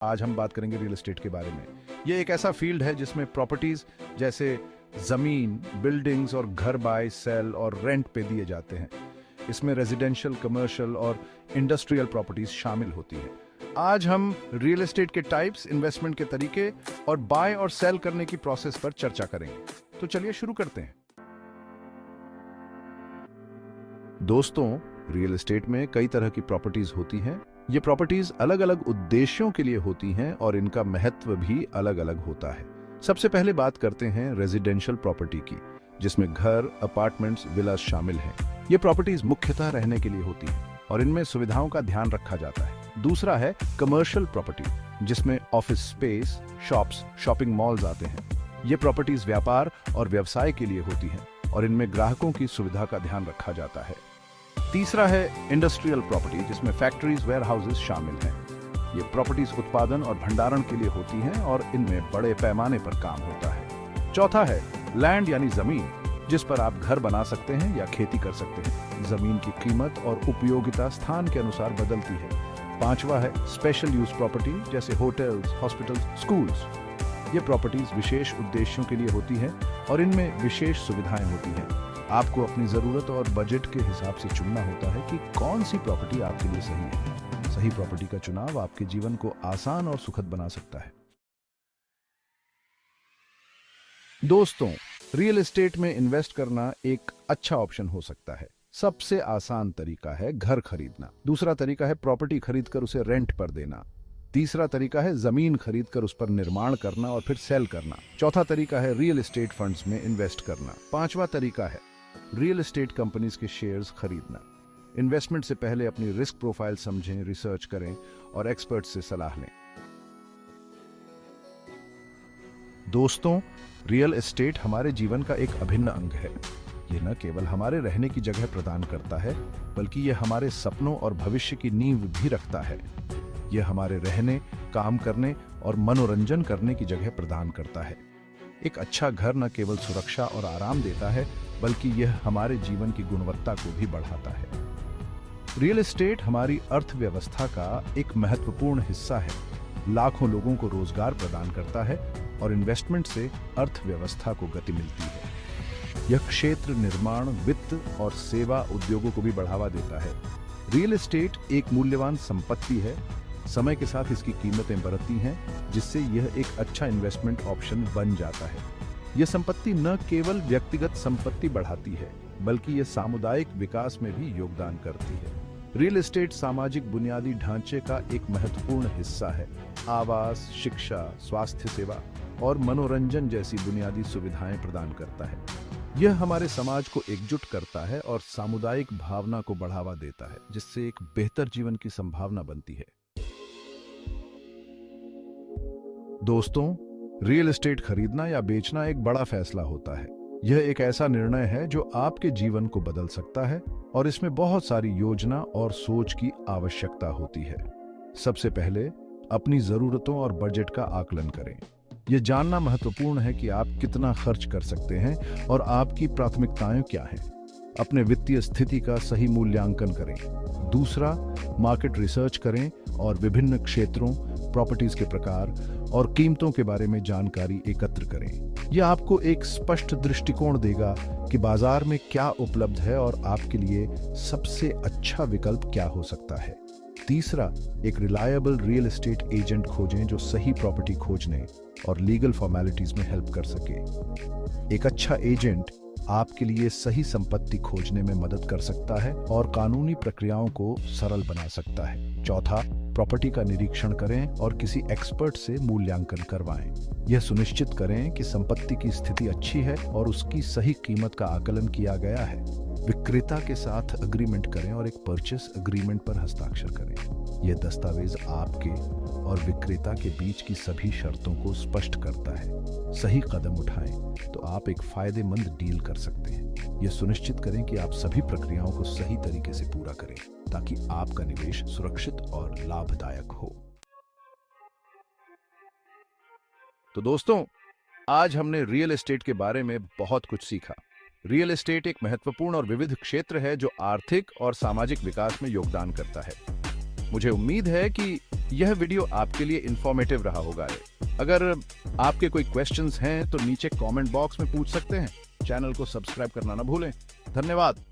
आज हम बात करेंगे रियल एस्टेट के बारे में। ये एक ऐसा फील्ड है जिसमें प्रॉपर्टीज जैसे जमीन, बिल्डिंग्स और घर बाय, सेल और रेंट पे दिए जाते हैं। इसमें रेजिडेंशियल, कमर्शियल और इंडस्ट्रियल प्रॉपर्टीज शामिल होती हैं। आज हम रियल एस्टेट के टाइप्स, इन्वेस्टमेंट के तरीके और बाय और सेल करने की प्रोसेस पर चर्चा करेंगे। तो चलिए शुरू करते हैं। दोस्तों, रियल एस्टेट में कई तरह की प्रॉपर्टीज होती हैं। ये प्रॉपर्टीज अलग अलग उद्देश्यों के लिए होती हैं और इनका महत्व भी अलग अलग होता है। सबसे पहले बात करते हैं रेजिडेंशियल प्रॉपर्टी की, जिसमें घर, अपार्टमेंट्स, विलास शामिल हैं। ये प्रॉपर्टीज मुख्यतः रहने के लिए होती हैं और इनमें सुविधाओं का ध्यान रखा जाता है। दूसरा है कमर्शियल प्रॉपर्टी, जिसमें office space, shops, shopping malls आते हैं। ये प्रॉपर्टीज व्यापार और व्यवसाय के लिए होती हैं और इनमें ग्राहकों की सुविधा का ध्यान रखा जाता है। तीसरा है इंडस्ट्रियल प्रॉपर्टी, जिसमें फैक्ट्रीज, वेयर हाउसेज शामिल हैं। ये प्रॉपर्टीज उत्पादन और भंडारण के लिए होती हैं और इनमें बड़े पैमाने पर काम होता है। चौथा है लैंड यानी जमीन, जिस पर आप घर बना सकते हैं या खेती कर सकते हैं। जमीन की कीमत और उपयोगिता स्थान के अनुसार बदलती है। पांचवा है स्पेशल यूज प्रॉपर्टी, जैसे होटल्स, हॉस्पिटल्स, स्कूल्स। ये प्रॉपर्टीज विशेष उद्देश्यों के लिए होती हैं और इनमें विशेष सुविधाएं होती हैं। आपको अपनी जरूरत और बजट के हिसाब से चुनना होता है कि कौन सी प्रॉपर्टी आपके लिए सही है। सही प्रॉपर्टी का चुनाव आपके जीवन को आसान और सुखद बना सकता है। दोस्तों, रियल एस्टेट में इन्वेस्ट करना एक अच्छा ऑप्शन हो सकता है। सबसे आसान तरीका है घर खरीदना। दूसरा तरीका है प्रॉपर्टी खरीदकर उसे रेंट पर देना। तीसरा तरीका है जमीन खरीदकर उस पर निर्माण करना और फिर सेल करना। चौथा तरीका है रियल एस्टेट फंड्स में इन्वेस्ट करना। पांचवा तरीका है रियल एस्टेट कंपनीज के शेयर्स खरीदना। इन्वेस्टमेंट से पहले अपनी रिस्क प्रोफाइल समझें, रिसर्च करें और एक्सपर्ट से सलाह लें। दोस्तों, रियल एस्टेट हमारे जीवन का एक अभिन्न अंग है। ये न केवल हमारे रहने की जगह प्रदान करता है, बल्कि यह हमारे सपनों और भविष्य की नींव भी रखता है। यह हमारे रहने, काम करने और मनोरंजन करने की जगह प्रदान करता है। एक अच्छा घर न केवल सुरक्षा और आराम देता है, बल्कि यह हमारे जीवन की गुणवत्ता को भी बढ़ाता है। रियल एस्टेट हमारी अर्थव्यवस्था का एक महत्वपूर्ण हिस्सा है। लाखों लोगों को रोजगार प्रदान करता है और इन्वेस्टमेंट से अर्थव्यवस्था को गति मिलती है। यह क्षेत्र निर्माण, वित्त और सेवा उद्योगों को भी बढ़ावा देता है। रियल एस्टेट एक मूल्यवान संपत्ति है। समय के साथ इसकी कीमतें बढ़ती हैं, जिससे यह एक अच्छा इन्वेस्टमेंट ऑप्शन बन जाता है। यह संपत्ति न केवल व्यक्तिगत संपत्ति बढ़ाती है, बल्कि यह सामुदायिक विकास में भी योगदान करती है। रियल एस्टेट सामाजिक बुनियादी ढांचे का एक महत्वपूर्ण हिस्सा है। आवास, शिक्षा, स्वास्थ्य सेवा और मनोरंजन जैसी बुनियादी सुविधाएं प्रदान करता है। यह हमारे समाज को एकजुट करता है और सामुदायिक भावना को बढ़ावा देता है, जिससे एक बेहतर जीवन की संभावना बनती है। दोस्तों, रियल एस्टेट खरीदना या बेचना एक बड़ा फैसला होता है। यह एक ऐसा निर्णय है जो आपके जीवन को बदल सकता है और इसमें बहुत सारी योजना और सोच की आवश्यकता होती है। सबसे पहले अपनी जरूरतों और बजट का आकलन करें। यह जानना महत्वपूर्ण है कि आप कितना खर्च कर सकते हैं और आपकी प्राथमिकताएं क्या हैं। अपने वित्तीय स्थिति का सही मूल्यांकन करें। दूसरा, मार्केट रिसर्च करें और विभिन्न क्षेत्रों, प्रॉपर्टीज के प्रकार और कीमतों के बारे में जानकारी एकत्र करें। यह आपको एक स्पष्ट दृष्टिकोण देगा कि बाजार में क्या उपलब्ध है और आपके लिए सबसे अच्छा विकल्प क्या हो सकता है। तीसरा, एक रिलायबल रियल एस्टेट एजेंट खोजें जो सही प्रॉपर्टी खोजने और लीगल फॉर्मेलिटीज में हेल्प कर सके। एक अच्छा एजेंट आपके लिए सही संपत्ति खोजने में मदद कर सकता है और कानूनी प्रक्रियाओं को सरल बना सकता है। चौथा, प्रॉपर्टी का निरीक्षण करें और किसी एक्सपर्ट से मूल्यांकन करवाएं। यह सुनिश्चित करें कि संपत्ति की स्थिति अच्छी है और उसकी सही कीमत का आकलन किया गया है। विक्रेता के साथ एग्रीमेंट करें और एक परचेस एग्रीमेंट पर हस्ताक्षर करें। यह दस्तावेज आपके और विक्रेता के बीच की सभी शर्तों को स्पष्ट करता है। सही कदम उठाएं तो आप एक फायदेमंद डील कर सकते हैं। यह सुनिश्चित करें कि आप सभी प्रक्रियाओं को सही तरीके से पूरा करें ताकि आपका निवेश सुरक्षित और लाभदायक हो। तो दोस्तों, आज हमने रियल एस्टेट के बारे में बहुत कुछ सीखा। रियल एस्टेट एक महत्वपूर्ण और विविध क्षेत्र है जो आर्थिक और सामाजिक विकास में योगदान करता है। मुझे उम्मीद है कि यह वीडियो आपके लिए इंफॉर्मेटिव रहा होगा। अगर आपके कोई क्वेश्चंस हैं तो नीचे कमेंट बॉक्स में पूछ सकते हैं। चैनल को सब्सक्राइब करना ना भूलें। धन्यवाद।